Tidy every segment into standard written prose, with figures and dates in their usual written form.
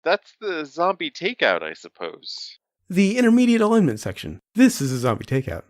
That's the zombie takeout, I suppose. The intermediate alignment section. This is a zombie takeout.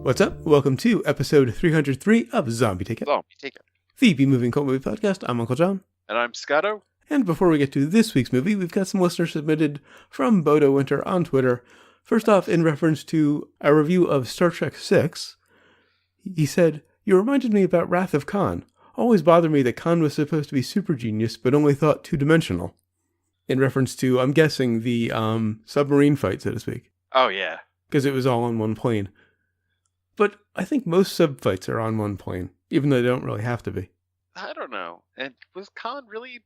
What's up? Welcome to episode 303 of Zombie Takeout. The B-Moving Cult Movie Podcast. I'm Uncle John. And I'm Scotto. And before we get to this week's movie, we've got some listeners submitted from Bodo Winter on Twitter. First off, in reference to a review of Star Trek VI, he said, "You reminded me about Wrath of Khan. Always bothered me that Khan was supposed to be super genius, but only thought two-dimensional." In reference to, I'm guessing, the submarine fight, so to speak. Oh, yeah. Because it was all on one plane. But I think most sub fights are on one plane, even though they don't really have to be. I don't know. And was Khan really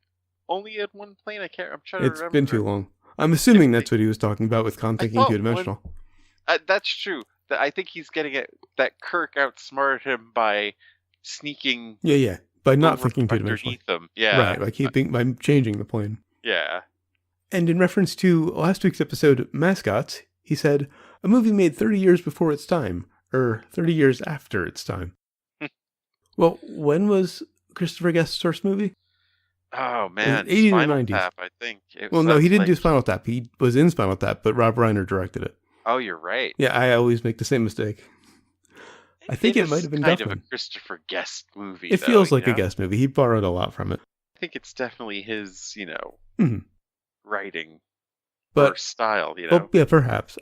only at one plane? I'm trying to remember. It's been too long. I'm assuming that's what he was talking about with Khan thinking two-dimensional. That's true. I think he's getting it that Kirk outsmarted him by sneaking. Yeah. By not thinking two-dimensional. Underneath them. Yeah. Right, by changing the plane. Yeah. And in reference to last week's episode, Mascots, he said, "A movie made 30 years before its time. Or 30 years after its time." Well, when was Christopher Guest's first movie? Oh, man. 80s or Spinal 90s. Tap, I think. Well, no, he didn't do Spinal Tap. He was in Spinal Tap, but Rob Reiner directed it. Oh, you're right. Yeah, I always make the same mistake. I think it might have been kind Duffman. of a Christopher Guest movie. It feels like a Guest movie. He borrowed a lot from it. I think it's definitely his, writing or style, Well, yeah, perhaps.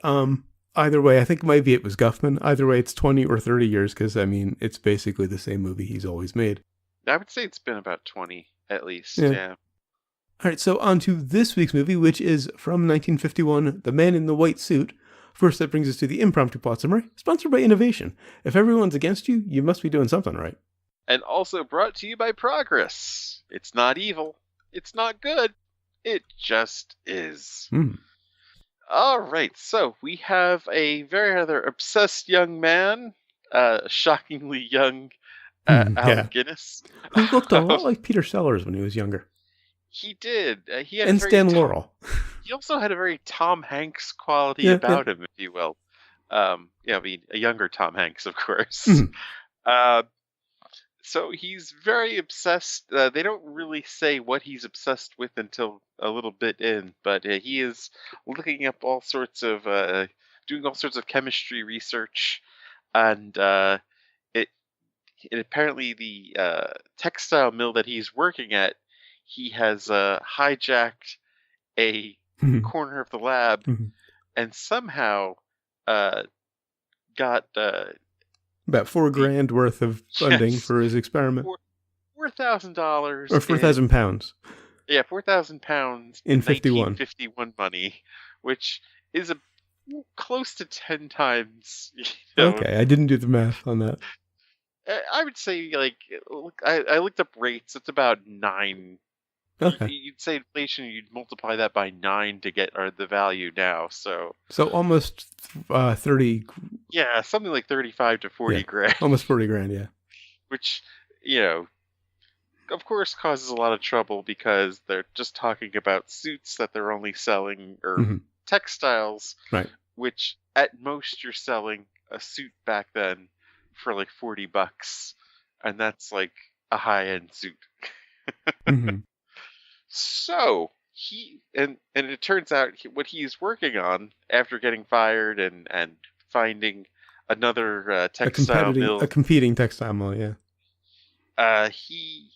Either way, I think maybe it was Guffman. Either way, it's 20 or 30 years because, it's basically the same movie he's always made. I would say it's been about 20, at least, yeah. All right, so on to this week's movie, which is from 1951, The Man in the White Suit. First, that brings us to the impromptu plot summary, sponsored by Innovation. If everyone's against you, you must be doing something right. And also brought to you by Progress. It's not evil. It's not good. It just is. All right, so we have a very rather obsessed young man, shockingly young Alec Guinness. Who looked a lot like Peter Sellers when he was younger. He did. He had and Stan Laurel. He also had a very Tom Hanks quality about him, if you will. A younger Tom Hanks, of course. So he's very obsessed. They don't really say what he's obsessed with until a little bit in, but he is looking up all sorts of, doing all sorts of chemistry research, and it apparently the textile mill that he's working at, he has hijacked a corner of the lab, and somehow got about $4,000 worth of funding for his experiment. $4,000 or 4,000 pounds. Yeah, 4,000 pounds in 1951 money, which is close to 10 times. Okay, I didn't do the math on that. I would say, I looked up rates. It's about 9. Okay. You'd say inflation, you'd multiply that by 9 to get the value now. So almost 30. Yeah, something like 35 to 40 grand. Almost 40 grand, yeah. Which, of course causes a lot of trouble because they're just talking about suits that they're only selling, or textiles, right? Which at most you're selling a suit back then for like $40, and that's like a high-end suit. So and it turns out what he's working on after getting fired and finding another textile mill, a competing textile mill, yeah. He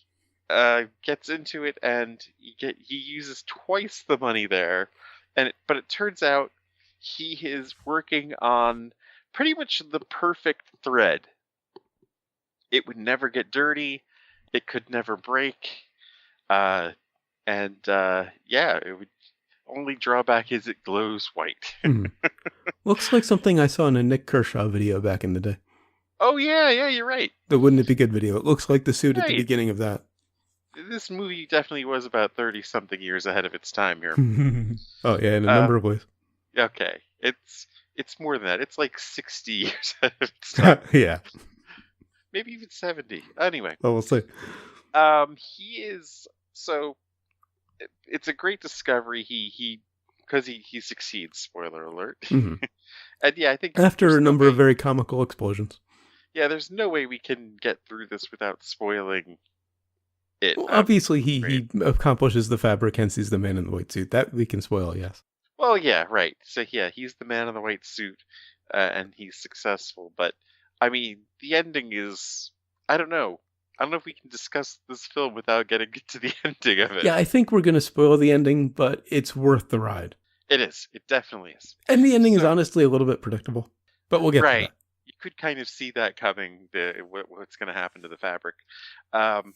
gets into it and he uses twice the money there, but it turns out he is working on pretty much the perfect thread. It would never get dirty, it could never break, it would. Only drawback is it glows white. Looks like something I saw in a Nick Kershaw video back in the day. Oh yeah, you're right. The Wouldn't It Be Good video. It looks like the suit at the beginning of that. this movie definitely was about 30-something years ahead of its time here. Oh yeah, in a Uh, number of ways. okay, it's more than that. It's like 60 years ahead of its time. Yeah. Maybe even 70. Anyway, Well, we'll see. he is so. It's a great discovery. He because he succeeds. Spoiler alert. Hmm. And yeah, I think After there's a no number of way. very comical explosions. Yeah, there's no way we can get through this without spoiling it. Well, obviously, Afraid. he accomplishes the fabric, hence he's the man in the white suit. That we can spoil, yes. Well, yeah, right. So yeah, he's the man in the white suit, and he's successful. But I mean, the ending is. I don't know. I don't know if we can discuss this film without getting to the ending of it. Yeah, I think we're going to spoil the ending, but it's worth the ride. It is. It definitely is. And the ending is So honestly a little bit predictable, but we'll get to right, that. you could kind of see that coming. What's going to happen to the fabric? Um,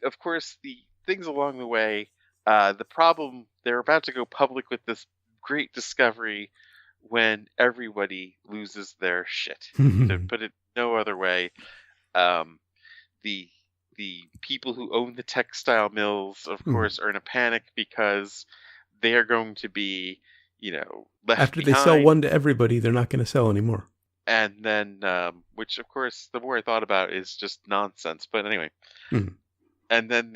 of course, the things along the way. The problem, they're about to go public with this great discovery when everybody loses their shit. To put it no other way, um, the the people who own the textile mills, of course, are in a panic because they are going to be, left After they sell behind. one to everybody, they're not going to sell anymore. And then, which of course, the more I thought about it, is just nonsense. But anyway, Mhm. and then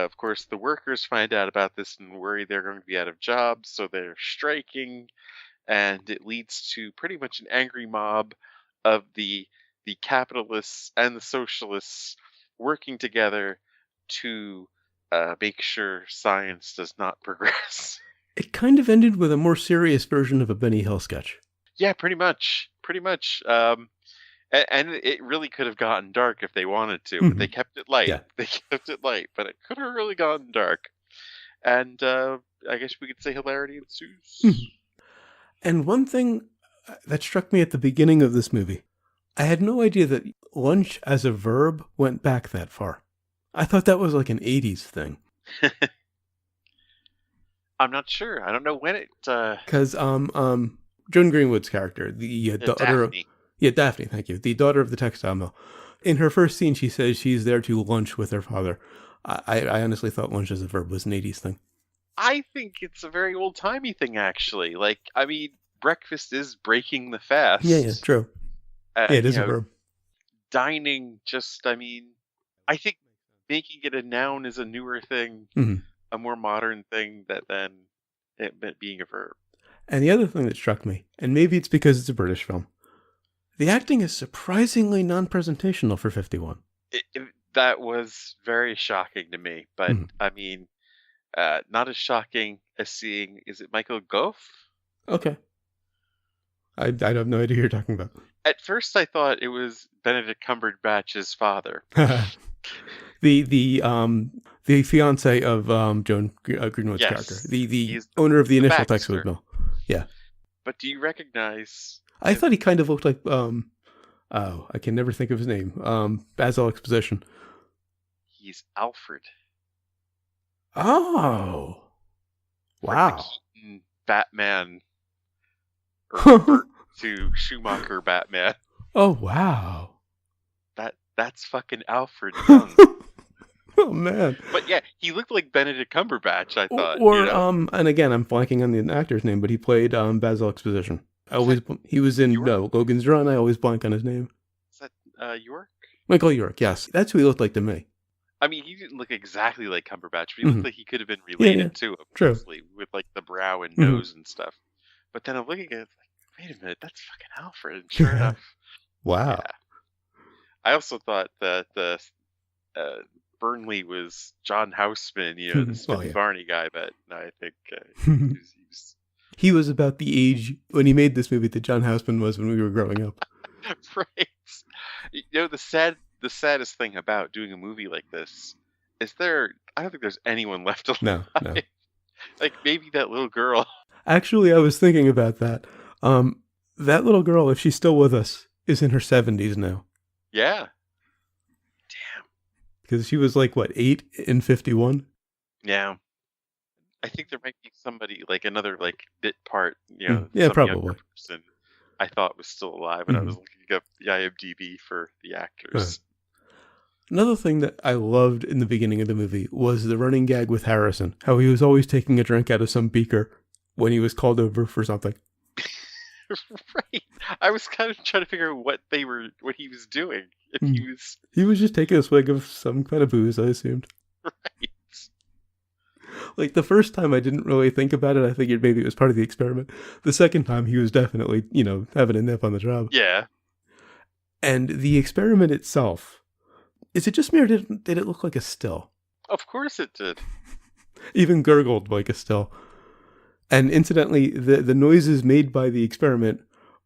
of course, the workers find out about this and worry they're going to be out of jobs, so they're striking, and it leads to pretty much an angry mob of the capitalists and the socialists working together to make sure science does not progress. It kind of ended with a more serious version of a Benny Hill sketch. Yeah, pretty much, pretty much. And it really could have gotten dark if they wanted to, but they kept it light. Yeah. They kept it light, but it could have really gotten dark. And I guess we could say hilarity ensues. And one thing that struck me at the beginning of this movie, I had no idea that lunch as a verb went back that far. I thought that was like an 80s thing. I'm not sure. I don't know when it. Because Joan Greenwood's character, the daughter Daphne. of Daphne, thank you, the daughter of the textile mill. In her first scene, she says she's there to lunch with her father. I honestly thought lunch as a verb was an 80s thing. I think it's a very old timey thing, actually. Like, I mean, breakfast is breaking the fast. Yeah, true. Yeah, it is a verb. Dining, I mean, I think making it a noun is a newer thing, a more modern thing than it being a verb. And the other thing that struck me, and maybe it's because it's a British film, the acting is surprisingly non-presentational for 51. That was very shocking to me, but I mean, not as shocking as seeing, is it Michael Gove? Okay. I have no idea who you're talking about. At first I thought it was Benedict Cumberbatch's father. The fiance of Joan Greenwood's character. The owner of the initial textile mill. Yeah. But do you recognize... I thought he kind of looked like, I can never think of his name. Basil Exposition. He's Alfred. Oh. Wow. From the Keaton Batman. Or to Schumacher Batman. Oh, wow. That's fucking Alfred Young. Oh, man. But yeah, he looked like Benedict Cumberbatch, I thought. And again, I'm blanking on the actor's name, but he played Basil Exposition. He was in Logan's Run. I always blank on his name. Is that York? Michael York, yes. That's who he looked like to me. I mean, he didn't look exactly like Cumberbatch, but he looked like he could have been related to him, mostly, with like the brow and nose and stuff. But then I'm looking at it like, wait a minute, that's fucking Alfred. And sure enough. Wow. Yeah. I also thought that Burnley was John Houseman, the Smith Barney guy, but no, I think he was about the age when he made this movie that John Houseman was when we were growing up. Right. The saddest thing about doing a movie like this is I don't think there's anyone left alive. No. Like maybe that little girl. Actually, I was thinking about that. That little girl, if she's still with us, is in her 70s now. Yeah. Damn. Because she was like, 8 in 51? Yeah. I think there might be somebody, like another bit part, yeah, probably. Person I thought was still alive, and I was looking up the IMDb for the actors. Another thing that I loved in the beginning of the movie was the running gag with Harrison, how he was always taking a drink out of some beaker when he was called over for something. Right. I was kind of trying to figure out what he was doing. If he was... He was just taking a swig of some kind of booze, I assumed. Right. Like, the first time I didn't really think about it. I figured maybe it was part of the experiment. The second time, he was definitely, having a nip on the job. Yeah. And the experiment itself, is it just me or did it look like a still? Of course it did. Even gurgled like a still. And incidentally, the noises made by the experiment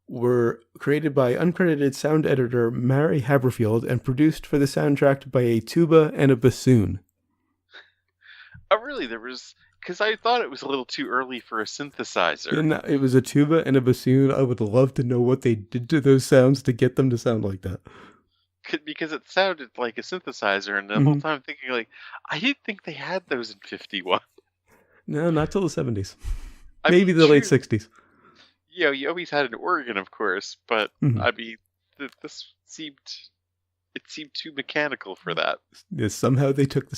were created by uncredited sound editor Mary Haberfield and produced for the soundtrack by a tuba and a bassoon. Oh, really? Because I thought it was a little too early for a synthesizer. And it was a tuba and a bassoon. I would love to know what they did to those sounds to get them to sound like that. Because it sounded like a synthesizer, and the whole time I'm thinking, like, I didn't think they had those in 51. No, not till the 70s. Maybe the late 60s. You always had an organ, of course, but I mean, this seemed too mechanical for that. Yeah, somehow they took the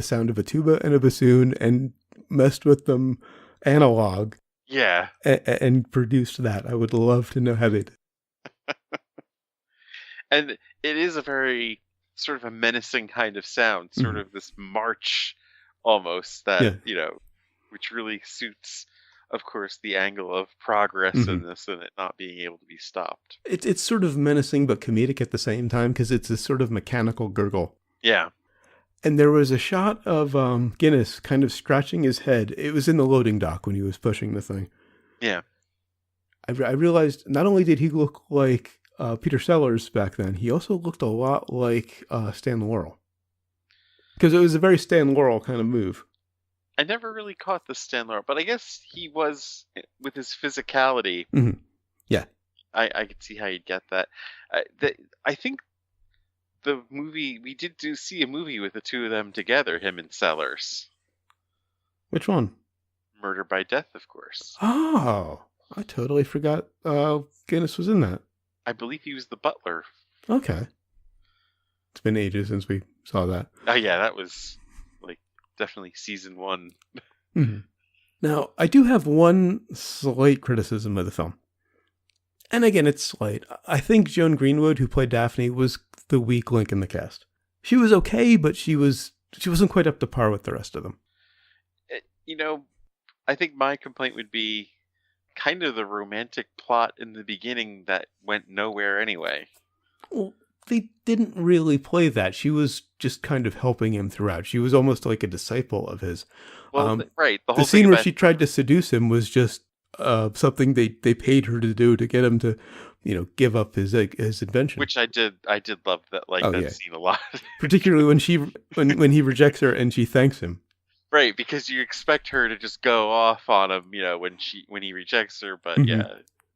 sound of a tuba and a bassoon and messed with them analog. Yeah. And produced that. I would love to know how they did. And it is a very sort of a menacing kind of sound, sort of this march almost that, which really suits, of course, the angle of progress in this and it not being able to be stopped. It's sort of menacing but comedic at the same time because it's a sort of mechanical gurgle. Yeah. And there was a shot of Guinness kind of scratching his head. It was in the loading dock when he was pushing the thing. Yeah. I realized not only did he look like Peter Sellers back then, he also looked a lot like Stan Laurel. Because it was a very Stan Laurel kind of move. I never really caught the Stan Laurel, but I guess he was, with his physicality. Yeah. I could see how you'd get that. I think the movie, we did see a movie with the two of them together, him and Sellers. Which one? Murder by Death, of course. Oh, I totally forgot Guinness was in that. I believe he was the butler. Okay. It's been ages since we saw that. Oh, yeah, that was definitely season 1. Now, I do have one slight criticism of the film. And again, it's slight. I think Joan Greenwood, who played Daphne, was the weak link in the cast. She was okay, but she wasn't quite up to par with the rest of them. I think my complaint would be kind of the romantic plot in the beginning that went nowhere anyway. Well, they didn't really play that. She was just kind of helping him throughout. She was almost like a disciple of his. Well, right. The scene where she tried to seduce him was just something they paid her to do to get him to, give up his invention. Which I did love that scene a lot. Particularly when he rejects her and she thanks him. Right, because you expect her to just go off on him, when he rejects her, but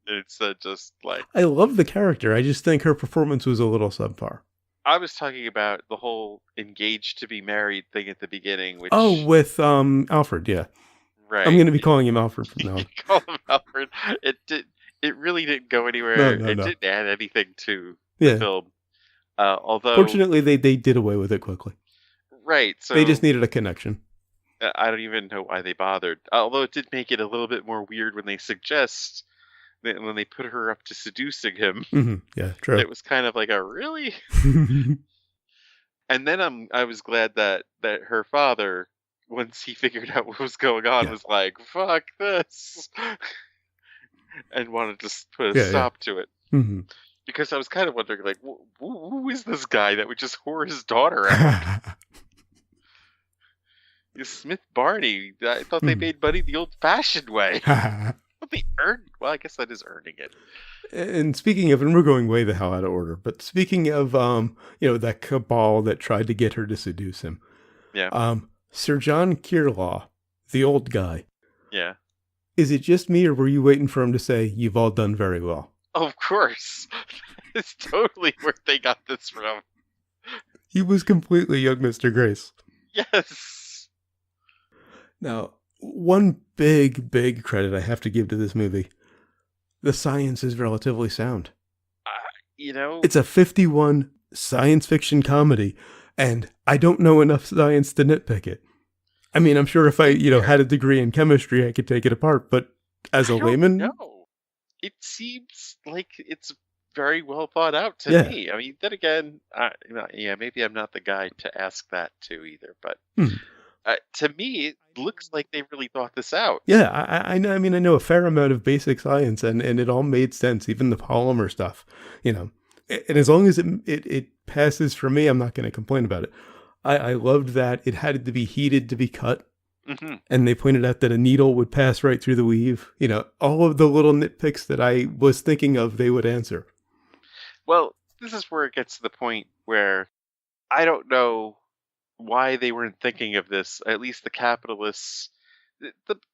it's just like... I love the character. I just think her performance was a little subpar. I was talking about the whole engaged to be married thing at the beginning, which... Oh, with Alfred, yeah. Right. I'm going to be calling him Alfred from now on. Call him Alfred. It really didn't go anywhere. No. It didn't add anything to the film. Although... Fortunately, they did away with it quickly. Right, so... They just needed a connection. I don't even know why they bothered. Although it did make it a little bit more weird when they suggest that when they put her up to seducing him. Yeah, true. It was kind of like a really? And then I was glad that her father, once he figured out what was going on, was like, fuck this. And wanted to put a stop to it. Because I was kind of wondering, like, who is this guy that would just whore his daughter out? Smith Barney. I thought they made money the old-fashioned way. But they earned... Well, I guess that is earning it. And speaking of... And we're going way the hell out of order. But speaking of, that cabal that tried to get her to seduce him. Yeah. Sir John Kirlaw, the old guy. Yeah. Is it just me, or were you waiting for him to say, "You've all done very well"? Oh, of course. It's totally where they got this from. He was completely young Mr. Grace. Yes. Now, one big credit I have to give to this movie. The science is relatively sound. You know... It's a 51 science fiction comedy, and I don't know enough science to nitpick it. I mean, I'm sure if I, Fair. had a degree in chemistry, I could take it apart, but as a I don't layman, know. It seems like it's very well thought out to yeah. me. I mean, then again, yeah, maybe I'm not the guy to ask that to either. But Hmm. to me, it looks like they really thought this out. Yeah, I know. I mean, I know a fair amount of basic science, and it all made sense, even the polymer stuff. You know, and as long as it passes for me, I'm not going to complain about it. I loved that it had to be heated to be cut, Hmm. and they pointed out that a needle would pass right through the weave. All of the little nitpicks that I was thinking of, they would answer. Well, this is where it gets to the point where I don't know why they weren't thinking of this. At least the capitalists,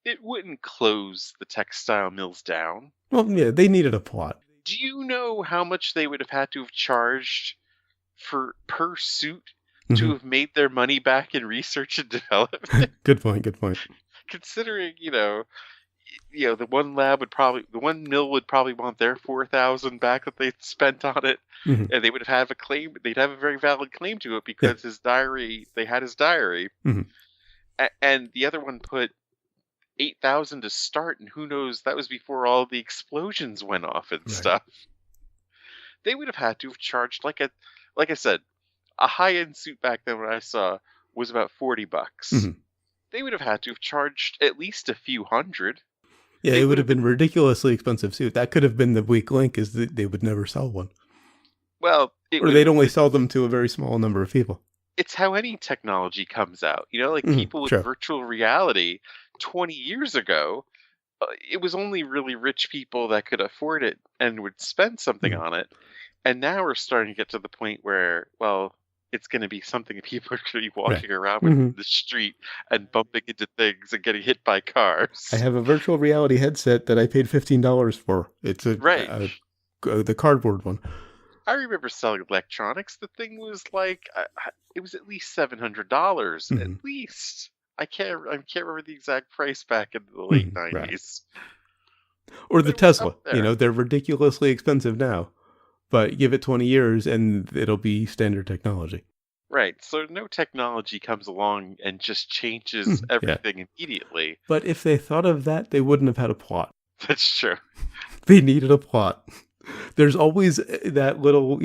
it wouldn't close the textile mills down. Well, yeah, they needed a plot. Do you know how much they would have had to have charged for per suit to have made their money back in research and development? Good point. Good point. Considering, the one mill would probably want their 4,000 back that they spent on it, Mhm. and they would have a claim. They'd have a very valid claim to it because they had his diary, Mhm. and the other one put 8,000 to start, and who knows, that was before all the explosions went off and Right. stuff. They would have had to have charged like I said, a high-end suit back then when I saw was about $40. Mhm. They would have had to have charged at least a few hundred. Yeah, They it would would have have been ridiculously expensive suit. That could have been the weak link, is that they would never sell one, it or would they'd have only sell them to a very small number of people. it's how any technology comes out. Like people with Sure. virtual reality 20 years ago, it was only really rich people that could afford it and would spend something on it. And now we're starting to get to the point where, well, it's going to be something people are going to be walking around with in the street and bumping into things and getting hit by cars. I have a virtual reality headset that I paid $15 for. It's Right. The cardboard one. I remember selling electronics. The thing was like, it was at least $700. At least. I can't remember the exact price back in the late 90s. Or the Tesla. There. They're ridiculously expensive now, but give it 20 years and it'll be standard technology. Right. So no technology comes along and just changes everything immediately. But if they thought of that, they wouldn't have had a plot. That's true. They needed a plot. There's always that little,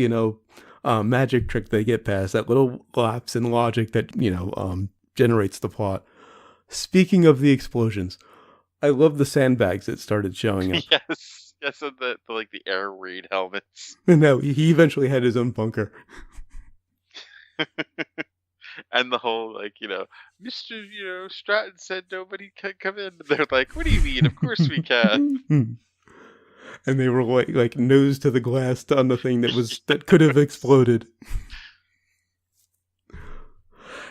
magic trick they get past, that little lapse in logic that, generates the plot. Speaking of the explosions, I love the sandbags that started showing up. Yes, and the air raid helmets. No, he eventually had his own bunker. And the whole, Mr. Stratton said nobody can come in. They're like, what do you mean? Of course we can. And they were like nose to the glass on the thing that could have exploded.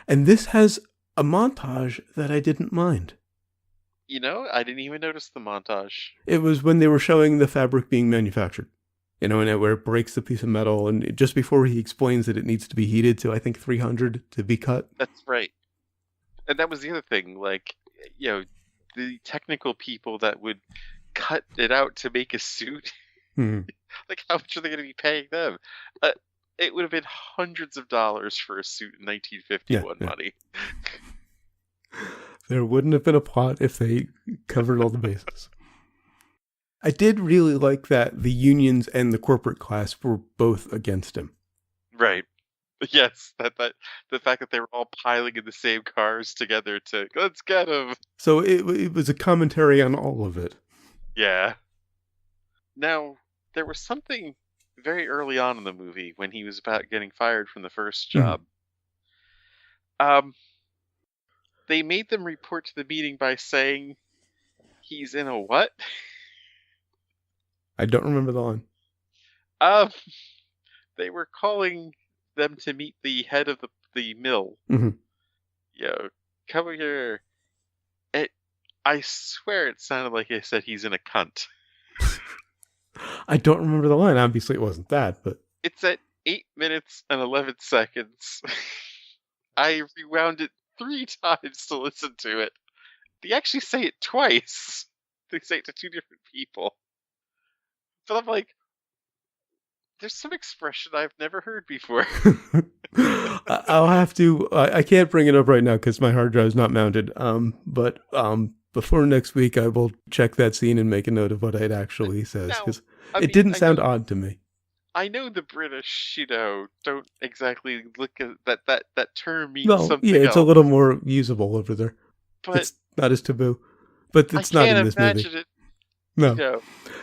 And this has a montage that I didn't mind. I didn't even notice the montage. It was when they were showing the fabric being manufactured. And where it breaks the piece of metal, and just before he explains that it needs to be heated to, I think, 300 to be cut. That's right. And that was the other thing, the technical people that would cut it out to make a suit. Like, how much are they going to be paying them? It would have been hundreds of dollars for a suit in 1951 money. There wouldn't have been a plot if they covered all the bases. I did really like that the unions and the corporate class were both against him. Right. Yes, that the fact that they were all piling in the same cars together to, let's get him. So it was a commentary on all of it. Yeah. Now, there was something very early on in the movie when he was about getting fired from the first job. They made them report to the meeting by saying he's in a what? I don't remember the line. They were calling them to meet the head of the mill. Come here. I swear it sounded like they said he's in a cunt. I don't remember the line. Obviously it wasn't that, but... It's at 8 minutes and 11 seconds. I rewound it 3 times to listen to it. They actually say it twice. They say it to 2 different people. But I'm like, there's some expression I've never heard before. I'll have to. I can't bring it up right now because my hard drive is not mounted. But before next week, I will check that scene and make a note of what it actually says Now, because I it mean, didn't sound odd to me. I know the British, don't exactly look at that term means Well, yeah, something it's a else, little more usable over there. but It's not as taboo, but I it's not in can't this movie. imagine it, No,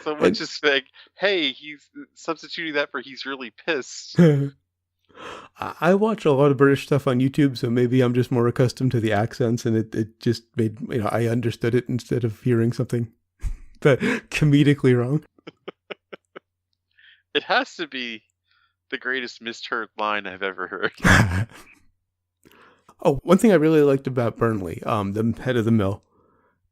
so and much as like, hey, he's substituting that for he's really pissed. I watch a lot of British stuff on YouTube, so maybe I'm just more accustomed to the accents, and it just made I understood it instead of hearing something that comedically wrong. It has to be the greatest misheard line I've ever heard. Oh, one thing I really liked about Burnley, the head of the mill,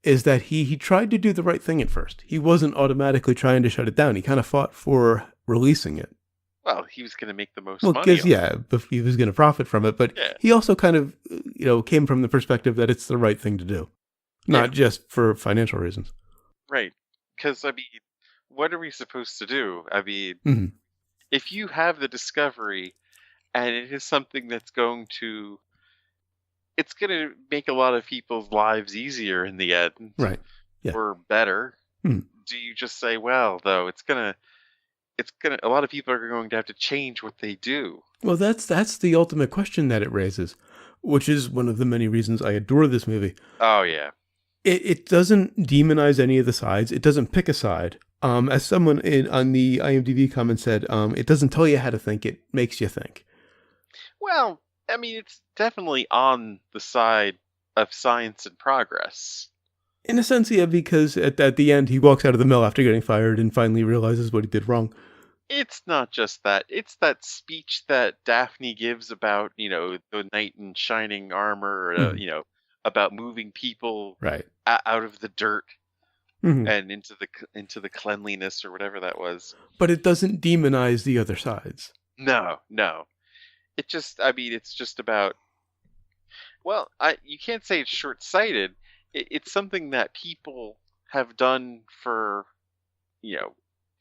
is that he tried to do the right thing at first. He wasn't automatically trying to shut it down. He kind of fought for releasing it. Well, he was going to make the most Well, money because, yeah, he was going to profit from it, but Yeah. he also kind of, came from the perspective that it's the right thing to do, not just for financial reasons. Right. Because, I mean, what are we supposed to do? I mean, Mhm. if you have the discovery and it is something that's it's going to make a lot of people's lives easier in the end. Right. Yeah. Or better. Mhm. Do you just say, well, though, a lot of people are going to have to change what they do. Well, that's the ultimate question that it raises, which is one of the many reasons I adore this movie. Oh, yeah. It doesn't demonize any of the sides. It doesn't pick a side. As someone on the IMDb comment said, it doesn't tell you how to think. It makes you think. Well, I mean, it's definitely on the side of science and progress. In a sense, yeah, because at the end, he walks out of the mill after getting fired and finally realizes what he did wrong. It's not just that. It's that speech that Daphne gives about, the knight in shining armor, about moving people Right. out of the dirt Mhm. and into the cleanliness or whatever that was. But it doesn't demonize the other sides. No. It's just about, well, you can't say it's short-sighted. It's something that people have done for,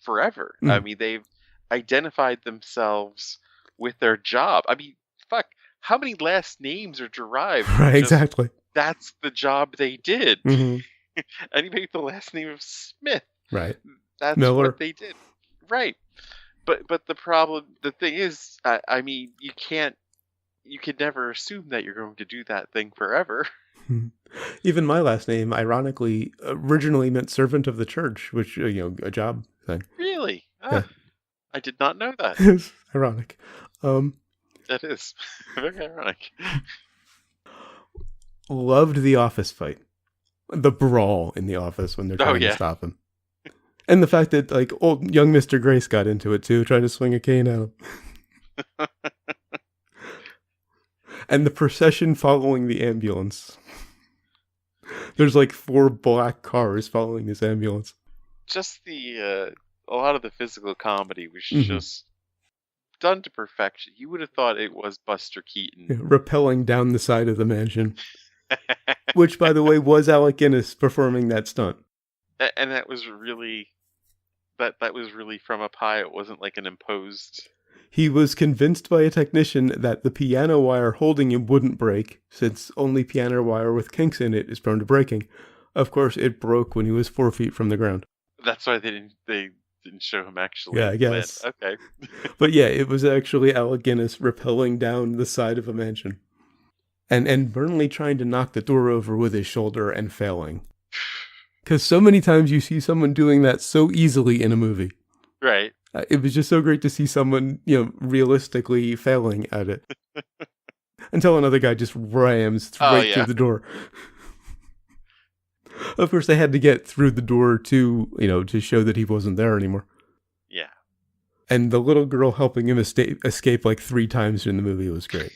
forever. I mean, they've identified themselves with their job. I mean, fuck, how many last names are derived from Right, exactly. That's the job they did. Mm-hmm. Anybody with the last name of Smith. Right. That's Miller. what they did. Right. But the thing is, I mean, you can never assume that you're going to do that thing forever. Even my last name, ironically, originally meant servant of the church, which, a job thing. Really? Yeah. I did not know that. It's ironic. That is very ironic. Loved the office fight. The brawl in the office when they're trying to stop him. And the fact that, old young Mr. Grace got into it, too, trying to swing a cane at him. And the procession following the ambulance. There's 4 black cars following this ambulance. Just a lot of the physical comedy was just done to perfection. You would have thought it was Buster Keaton. Yeah, rappelling down the side of the mansion. Which, by the way, was Alec Guinness performing that stunt. And that was really... That was really from up high. It wasn't like an imposed... He was convinced by a technician that the piano wire holding him wouldn't break, since only piano wire with kinks in it is prone to breaking. Of course, it broke when he was 4 feet from the ground. That's why they didn't show him actually. Yeah, I guess. Okay. But yeah, it was actually Alec Guinness rappelling down the side of a mansion. And Burnley trying to knock the door over with his shoulder and failing. Because so many times you see someone doing that so easily in a movie. Right. It was just so great to see someone, realistically failing at it. Until another guy just rams through the door. Of course, they had to get through the door to show that he wasn't there anymore. Yeah. And the little girl helping him escape 3 times in the movie was great.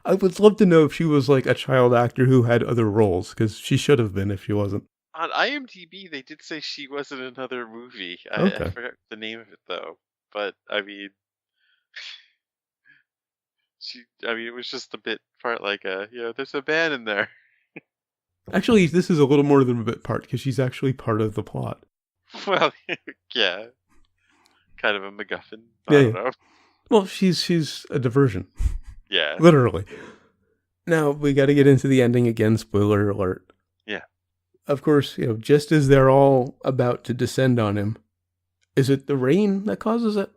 I would love to know if she was a child actor who had other roles, because she should have been if she wasn't. On IMDb, they did say she was in another movie. Okay. I forgot the name of it, though. But, I mean... it was just a bit part there's a band in there. Actually, this is a little more than a bit part, because she's actually part of the plot. Well, yeah. kind of a MacGuffin. I Yeah, don't yeah. know. Well, she's a diversion, Yeah. literally. Now we got to get into the ending again. Spoiler alert. Yeah. Of course, just as they're all about to descend on him, is it the rain that causes it?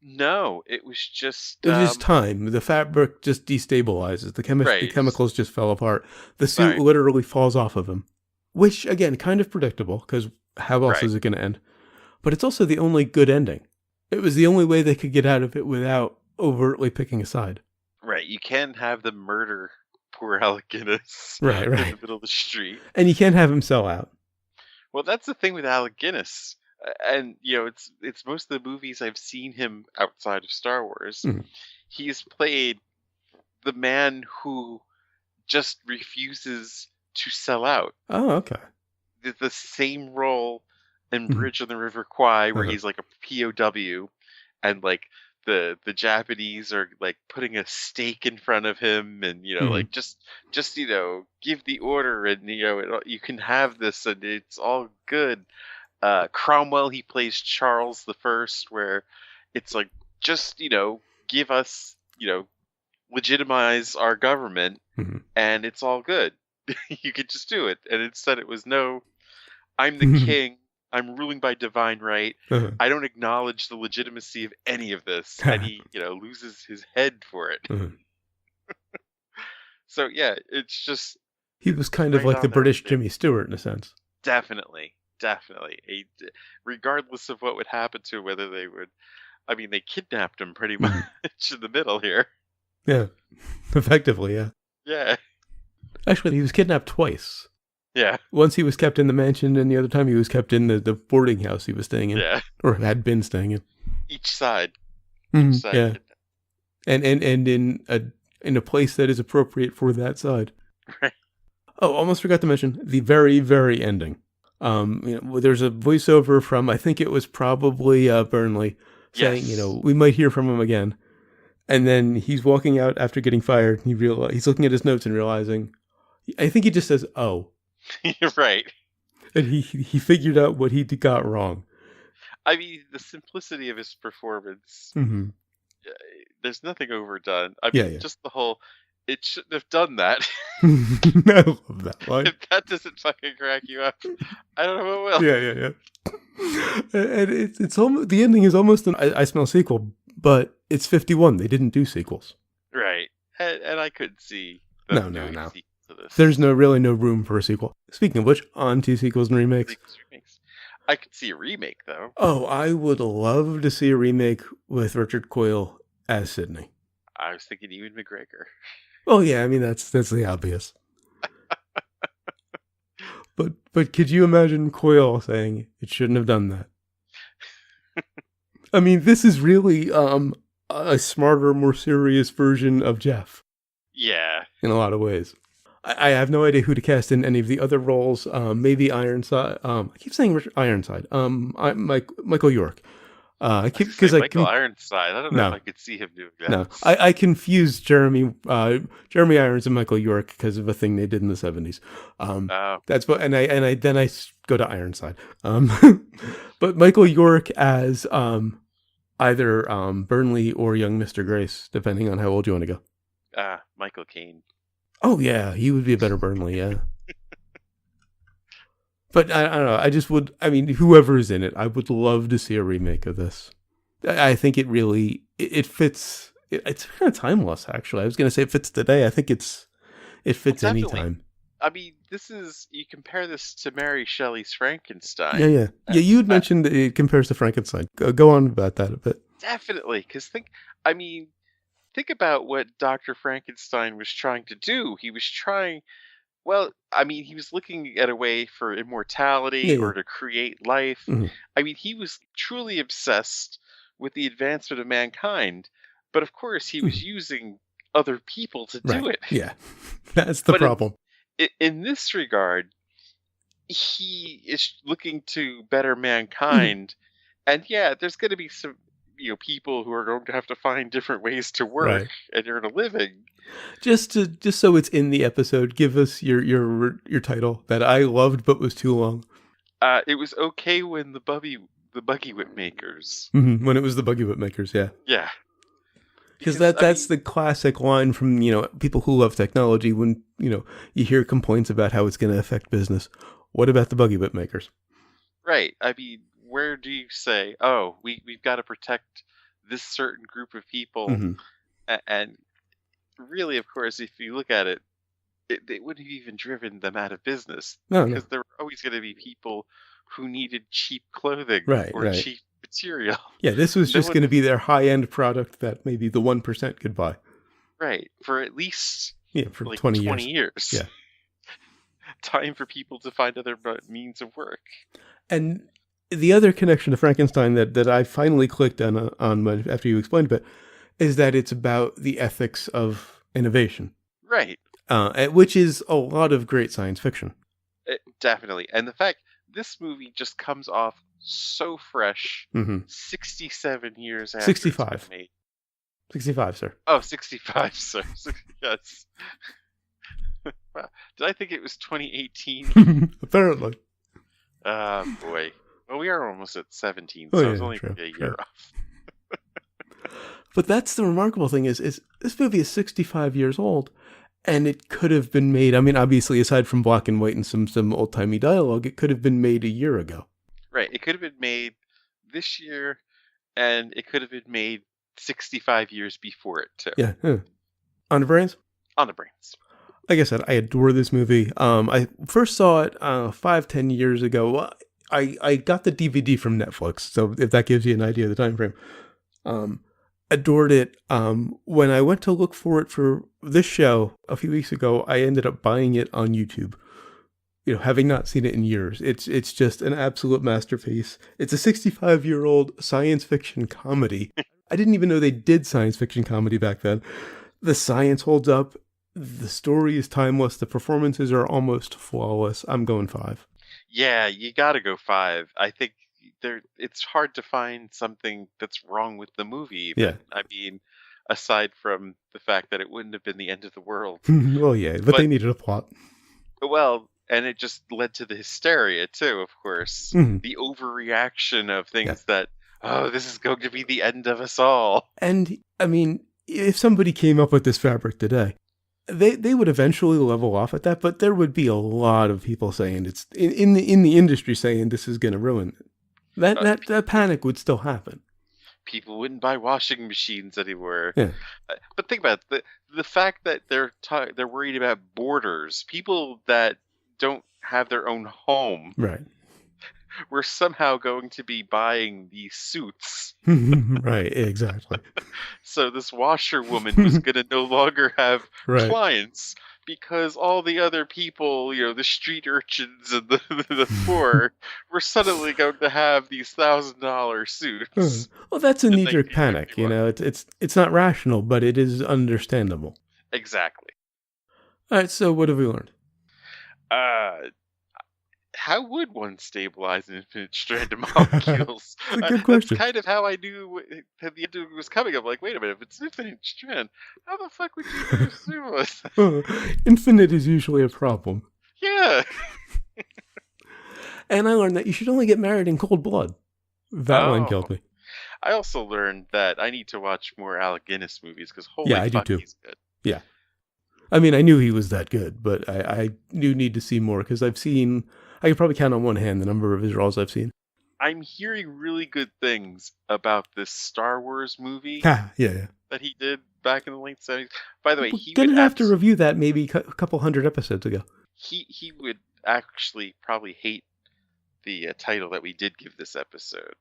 No, it was just It was just time. The fabric just destabilizes. The right. chemicals just fell apart. The suit Right. literally falls off of him. Which, again, kind of predictable, because how else Right. is it going to end? But it's also the only good ending. It was the only way they could get out of it without overtly picking a side. Right. You can have them murder poor Alec Guinness Right, in right. the middle of the street. And you can't have him sell out. Well, that's the thing with Alec Guinness. And it's most of the movies I've seen him outside of Star Wars. Mhm. He's played the man who just refuses to sell out. Oh, okay. The same role in Mhm. Bridge on the River Kwai, where Uh-huh. he's like a POW, and like the Japanese are like putting a stake in front of him, and Mhm. like just give the order, and you can have this, and it's all good. Cromwell, he plays Charles the First, where it's like just give us legitimize our government, Mhm. and it's all good. You could just do it. And instead it was, no, I'm the king. I'm ruling by divine right. Uh-huh. I don't acknowledge the legitimacy of any of this. And he, loses his head for it. Uh-huh. So, yeah, it's just... He was kind of right like the on there British with it. Jimmy Stewart in a sense. Definitely. Regardless of what would happen to him, whether they would... I mean, they kidnapped him pretty much in the middle here. Yeah. Effectively, yeah. Yeah. Actually, he was kidnapped twice. Yeah. Once he was kept in the mansion, and the other time he was kept in the boarding house he was staying in. Yeah. Or had been staying in. Each side. Yeah. And in a place that is appropriate for that side. Right. Oh, almost forgot to mention the very, very ending. There's a voiceover from, I think it was probably Burnley, saying, Yes. we might hear from him again. And then he's walking out after getting fired. And he's looking at his notes and realizing, I think he just says, "Oh." You're right. And he figured out what he got wrong. I mean, the simplicity of his performance, Mm-hmm. there's nothing overdone. I mean, Yeah. just the whole, it shouldn't have done that. I love that line. If that doesn't fucking crack you up, I don't know what will. Yeah. And it's almost, the ending is almost an I Smell sequel, but it's 51. They didn't do sequels. Right. And I couldn't see No. doing a sequel to this. There's really no room for a sequel. Speaking of which, on to sequels and remakes. I could see a remake, though. Oh, I would love to see a remake with Richard Coyle as Sidney. I was thinking Ewan McGregor. Oh yeah, I mean that's the obvious. But could you imagine Coyle saying it shouldn't have done that? I mean, this is really a smarter, more serious version of Jeff. Yeah. In a lot of ways. I have no idea who to cast in any of the other roles. Maybe Ironside. I keep saying Ironside. Michael York. Michael Ironside. I don't know if I could see him doing that. No, I confused Jeremy Irons and Michael York because of a thing they did in the 70s. That's what, and I go to Ironside. But Michael York as either Burnley or young Mr. Grace, depending on how old you want to go. Michael Caine. Oh yeah, he would be a better Burnley. Yeah. But I don't know. I just would. I mean, whoever's in it, I would love to see a remake of this. I think it really it fits. It's kind of timeless, actually. I was going to say it fits today. I think it fits anytime. I mean, you compare this to Mary Shelley's Frankenstein. Yeah. You had mentioned that it compares to Frankenstein. Go on about that a bit. Definitely, because think about what Dr. Frankenstein was trying to do. He was trying. Well, I mean, he was looking at a way for immortality or to create life. Mm-hmm. I mean, he was truly obsessed with the advancement of mankind. But of course, he was using other people to do it. Yeah, that's the problem. In this regard, he is looking to better mankind. And yeah, there's going to be some people who are going to have to find different ways to work and earn a living. Just so it's in the episode, give us your title that I loved but was too long. It was okay when the the Buggy Whipmakers. When it was the Buggy Bookmakers, yeah. Yeah. Because that's the classic line from, people who love technology when, you hear complaints about how it's going to affect business. What about the Buggy Bookmakers? Right. I mean, where do you say, oh, we've got to protect this certain group of people? And really, of course, if you look at it, it wouldn't have even driven them out of business. Because there were always going to be people who needed cheap clothing or cheap material. Yeah, this was just going to be their high-end product that maybe the 1% could buy. Right. For at least for like 20 years. Yeah. Time for people to find other means of work. And the other connection to Frankenstein that I finally clicked on after you explained it is that it's about the ethics of innovation. Right. Which is a lot of great science fiction. Definitely. And the fact this movie just comes off so fresh 67 years after 65. It's been made. 65, sir. Oh, 65, sir. Yes. Wow. Did I think it was 2018? Apparently. Boy. Well, we are almost at 17, so it's only a year off. But that's the remarkable thing is this movie is 65 years old, and it could have been made, I mean, obviously, aside from black and white and some old-timey dialogue, it could have been made a year ago. Right. It could have been made this year, and it could have been made 65 years before it, too. Yeah. On the brains? On the brains. Like I said, I adore this movie. I first saw it 5-10 years ago. I got the DVD from Netflix, so if that gives you an idea of the time frame. Adored it. When I went to look for it for this show a few weeks ago, I ended up buying it on YouTube. Having not seen it in years. It's just an absolute masterpiece. It's a 65-year-old science fiction comedy. I didn't even know they did science fiction comedy back then. The science holds up. The story is timeless. The performances are almost flawless. I'm going 5. Yeah, you gotta go 5. I think it's hard to find something that's wrong with the movie. Yeah. I mean, aside from the fact that it wouldn't have been the end of the world. Well, yeah, but they needed a plot. Well, and it just led to the hysteria, too, of course. The overreaction of things that, oh, this is going to be the end of us all. And, I mean, if somebody came up with this fabric today, they would eventually level off at that, but there would be a lot of people saying it's in the industry saying this is going to ruin it. That panic would still happen. People wouldn't buy washing machines anymore. Yeah. But think about it, the fact that they're worried about borders, people that don't have their own home. Right. We're somehow going to be buying these suits. Right, exactly. So this washerwoman was going to no longer have clients because all the other people, the street urchins and the poor, were suddenly going to have these $1,000 suits. Well, that's a knee-jerk panic. It's not rational, but it is understandable. Exactly. All right, so what have we learned? How would one stabilize an infinite strand of molecules? That's a good question. That's kind of how I knew that the end was coming. I'm like, wait a minute, if it's an infinite strand, how the fuck would you do stabilize? Infinite is usually a problem. Yeah. And I learned that you should only get married in cold blood. That line killed me. I also learned that I need to watch more Alec Guinness movies because holy I fuck, do too. He's good. Yeah. I mean, I knew he was that good, but I do need to see more because I can probably count on one hand the number of his roles I've seen. I'm hearing really good things about this Star Wars movie yeah. that he did back in the late 70s. By the way, he didn't have to review that maybe a couple hundred episodes ago. He would actually probably hate the title that we did give this episode.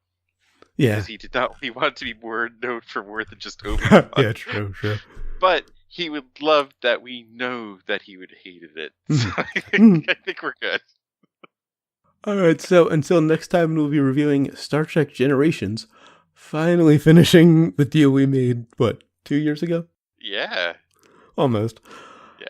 Yeah. Because he wanted to be more known for more than just Obi-Wan. Yeah, true. But he would love that we know that he would hated it. So I think we're good. All right, so until next time, we'll be reviewing Star Trek Generations, finally finishing the deal we made, 2 years ago? Yeah. Almost. Yeah.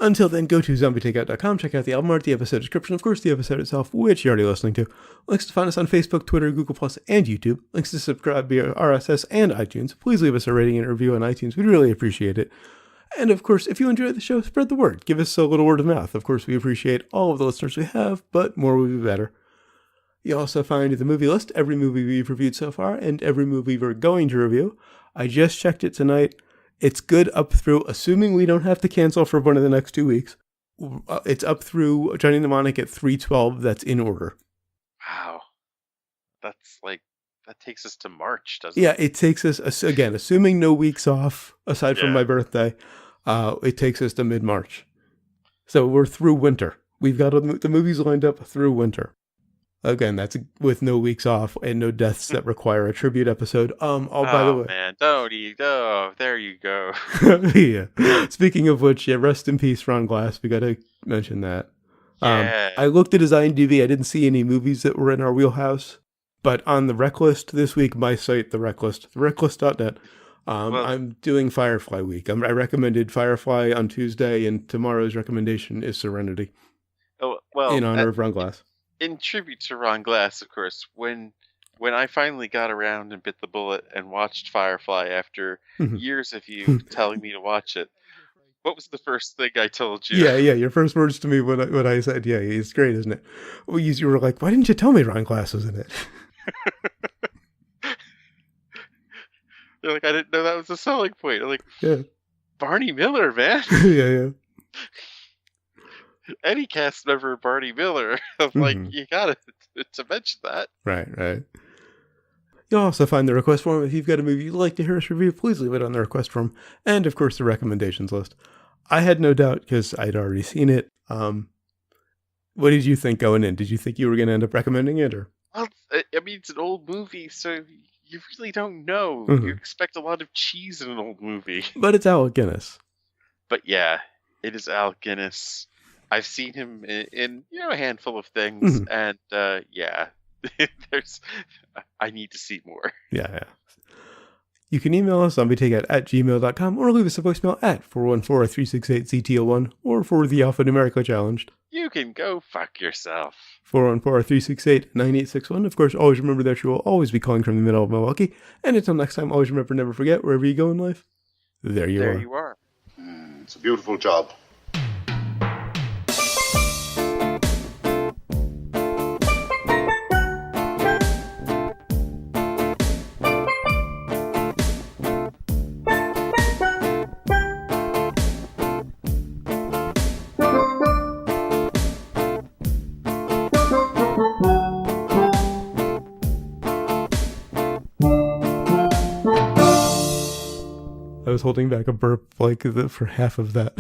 Until then, go to zombietakeout.com, check out the album art, the episode description, of course, the episode itself, which you're already listening to. Links to find us on Facebook, Twitter, Google+, and YouTube. Links to subscribe via RSS and iTunes. Please leave us a rating and a review on iTunes. We'd really appreciate it. And of course, if you enjoy the show, spread the word. Give us a little word of mouth. Of course, we appreciate all of the listeners we have, but more would be better. You also find the movie list, every movie we've reviewed so far, and every movie we're going to review. I just checked it tonight. It's good up through, assuming we don't have to cancel for one of the next 2 weeks. It's up through Johnny Mnemonic at 312. That's in order. Wow. That's like, that takes us to March, doesn't Yeah, it? it takes us, again, assuming no weeks off, aside from my birthday, it takes us to mid-March. So we're through winter. We've got the movies lined up through winter. Again, that's with no weeks off and no deaths that require a tribute episode. By the way. Man, don't eat. Oh, there you go. Yeah. Speaking of which, yeah, rest in peace, Ron Glass. We got to mention that. Yeah. I looked at his IMDb. I didn't see any movies that were in our wheelhouse. But on the rec list this week, my site, the recklist.net, I'm doing Firefly Week. I recommended Firefly on Tuesday, and tomorrow's recommendation is Serenity. Oh, well, in honor of Ron Glass. In tribute to Ron Glass, of course, when I finally got around and bit the bullet and watched Firefly after years of you telling me to watch it, what was the first thing I told you? Yeah, your first words to me when I said, yeah, it's great, isn't it? Well, you were like, why didn't you tell me Ron Glass was in it? You're like, I didn't know that was a selling point. I'm like, yeah. Barney Miller, man. yeah. Any cast member, Barney Miller. I'm like, you gotta to mention that. Right. You'll also find the request form. If you've got a movie you'd like to hear us review, please leave it on the request form. And, of course, the recommendations list. I had no doubt because I'd already seen it. What did you think going in? Did you think you were going to end up recommending it? Or? Well, I mean, it's an old movie, so you really don't know. You expect a lot of cheese in an old movie. But it's Alec Guinness. But yeah, it is Alec Guinness. I've seen him in a handful of things, and yeah, I need to see more. Yeah. You can email us on zombieTakeout@gmail.com or leave us a voicemail at 414-368-ZTO1 or for the alphanumerical challenged. You can go fuck yourself. 414-368-9861. Of course, always remember that you will always be calling from the middle of Milwaukee. And until next time, always remember, never forget, wherever you go in life, there you are. It's a beautiful job. I was holding back a burp for half of that.